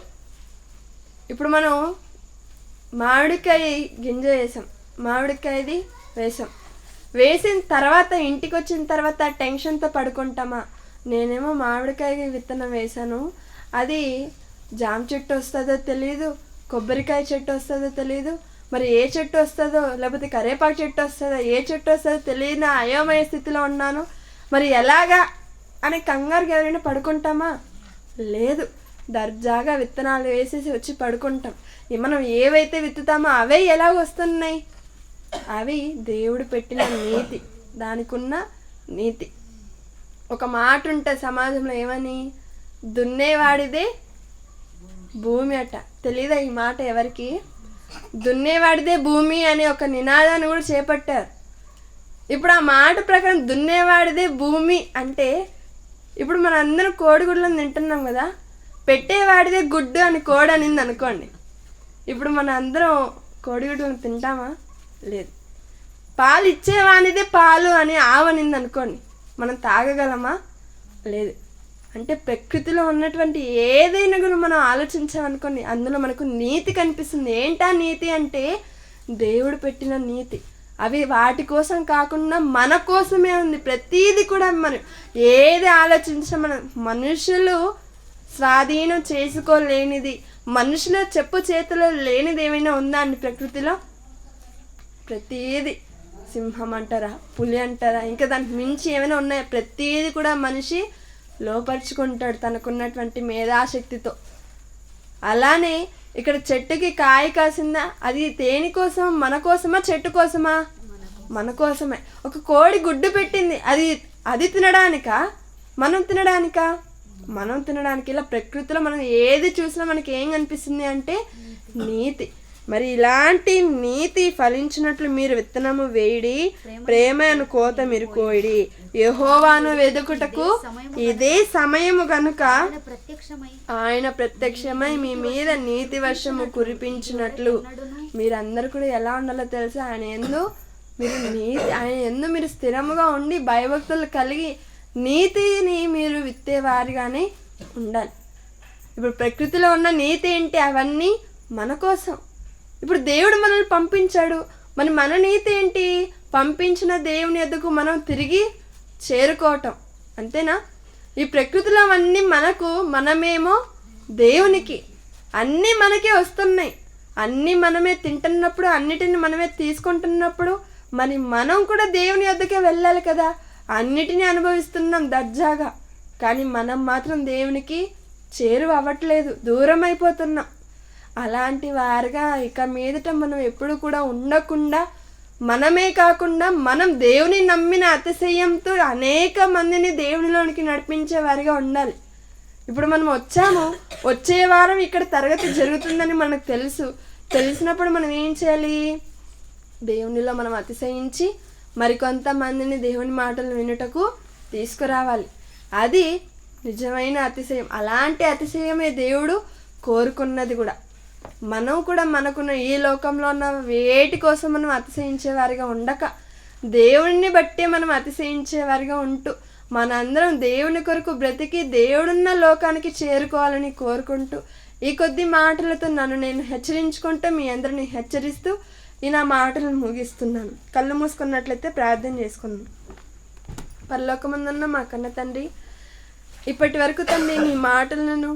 ఇప్పుడు మనం మామిడికాయ గింజ వేసాం, మామిడికాయది వేసిన తర్వాత ఇంటికి వచ్చిన తర్వాత టెన్షన్తో పడుకుంటామా? నేనేమో మామిడికాయ విత్తనం వేసాను, అది జామ చెట్టు వస్తుందో తెలీదు, కొబ్బరికాయ చెట్టు వస్తుందో తెలీదు, మరి ఏ చెట్టు వస్తుందో, లేకపోతే కరేపాకు చెట్టు వస్తుందో, ఏ చెట్టు వస్తుందో తెలియని అయోమయ స్థితిలో ఉన్నాను, మరి ఎలాగా అని కంగారుగా ఎవరైనా పడుకుంటామా? లేదు, దర్జాగా విత్తనాలు వేసేసి వచ్చి పడుకుంటాం. మనం ఏవైతే విత్తుతామో అవే ఎలాగ వస్తున్నాయి? అవి దేవుడు పెట్టిన నీతి, దానికున్న నీతి. ఒక మాట ఉంటుంది సమాజంలో, ఏమని? దున్నేవాడిదే భూమి అట. తెలీదా ఈ మాట ఎవరికి? దున్నేవాడిదే భూమి అనే ఒక నినాదాన్ని కూడా చేపట్టారు. ఇప్పుడు ఆ మాట ప్రకారం దున్నేవాడిదే భూమి అంటే, ఇప్పుడు మన అందరం కోడిగుడ్లను తింటున్నాం కదా, పెట్టేవాడిదే గుడ్డు అని కోడి అనింది అనుకోండి, ఇప్పుడు మన అందరం కోడిగుడ్లను తింటామా? లేదు. పాలు ఇచ్చేవానిదే పాలు అని ఆవనింది అనుకోండి, మనం తాగగలమా? లేదు. అంటే ప్రకృతిలో ఉన్నటువంటి ఏదైనా కూడా మనం ఆలోచించామనుకోండి, అందులో మనకు నీతి కనిపిస్తుంది. ఏంటా నీతి అంటే? దేవుడు పెట్టిన నీతి. అవి వాటి కోసం కాకుండా మన కోసమే ఉంది. ప్రతీది కూడా మనం ఏది ఆలోచించినా మన మనుషులు స్వాధీనం చేసుకోలేనిది, మనుషుల చెప్పు చేతిలో లేనిది ఏమైనా ఉందా అండి ప్రకృతిలో? ప్రతీది, సింహం అంటారా, పులి అంటారా, ఇంకా దానికి మించి ఏమైనా ఉన్నాయా? ప్రతీది కూడా మనిషి లోపరుచుకుంటాడు తనకున్నటువంటి మేధాశక్తితో. అలానే ఇక్కడ చెట్టుకి కాయ కాసిందా, అది దేనికోసం? మన కోసమా, చెట్టు కోసమా? మన కోసమే. ఒక కోడి గుడ్డు పెట్టింది, అది తినడానికా, మనం తినడానికా? మనం తినడానికి. ఇలా ప్రకృతిలో మనం ఏది చూసినా మనకి ఏం కనిపిస్తుంది అంటే నీతి. మరి ఇలాంటి నీతి ఫలించినట్లు మీరు విత్తనము వేయుడి, ప్రేమను కోత మీరు కోయిడి, యెహోవాను వెదుకుటకు ఇదే సమయము గనుక ఆయన ప్రత్యక్షమై మీ మీద నీతి వర్షము కురిపించినట్లు. మీరందరూ కూడా ఎలా ఉండాలో తెలుసా? ఆయన యందు మీరు స్థిరముగా ఉండి భయభక్తులు కలిగి నీతిని మీరు విత్తేవారిగానే ఉండాలి. ఇప్పుడు ప్రకృతిలో ఉన్న నీతి ఏంటి? అవన్నీ మన కోసం. ఇప్పుడు దేవుడు మనల్ని పంపించాడు, మరి మన నీతి ఏంటి? పంపించిన దేవుని ఎద్దుకు మనం తిరిగి చేరుకోవటం, అంతేనా? ఈ ప్రకృతిలో అన్నీ మనకు, మనమేమో దేవునికి. అన్నీ మనకే వస్తున్నాయి, అన్నీ మనమే తింటున్నప్పుడు, అన్నిటిని మనమే తీసుకుంటున్నప్పుడు మరి మనం కూడా దేవుని వద్దకే వెళ్ళాలి కదా. అన్నిటినీ అనుభవిస్తున్నాం దర్జాగా, కానీ మనం మాత్రం దేవునికి చేరువ అవ్వట్లేదు, దూరం అయిపోతున్నాం. అలాంటి వారుగా ఇక మీదట మనం ఎప్పుడు కూడా ఉండకుండా, మనమే కాకుండా మనం దేవుని నమ్మిన అతిశయంతో అనేక మందిని దేవునిలోనికి నడిపించే వారిగా ఉండాలి. ఇప్పుడు మనం వచ్చే వారం ఇక్కడ తరగతి జరుగుతుందని మనకు తెలిసినప్పుడు మనం ఏం చేయాలి? దేవునిలో మనం అతిశయించి మరికొంతమందిని దేవుని మాటలు వినుటకు తీసుకురావాలి. అది నిజమైన అతిశయం. అలాంటి అతిశయమే దేవుడు కోరుకున్నది కూడా. మనం కూడా మనకున్న ఈ లోకంలో ఉన్న వేటి కోసం మనం అతిశయించేవారిగా ఉండక, దేవుణ్ణి బట్టే మనం అతిశయించేవారిగా ఉంటూ, మనందరం దేవుని కొరకు బ్రతికి దేవుడున్న లోకానికి చేరుకోవాలని కోరుకుంటూ, ఈ కొద్ది మాటలతో నన్ను నేను హెచ్చరించుకుంటూ మీ అందరిని హెచ్చరిస్తూ ఈ నా మాటలను ముగిస్తున్నాను. కళ్ళు మూసుకున్నట్లయితే ప్రార్థన చేసుకున్నాను. పరలోకమందున్న మా కన్న తండ్రి, ఇప్పటి వరకు తండ్రి నీ మాటలను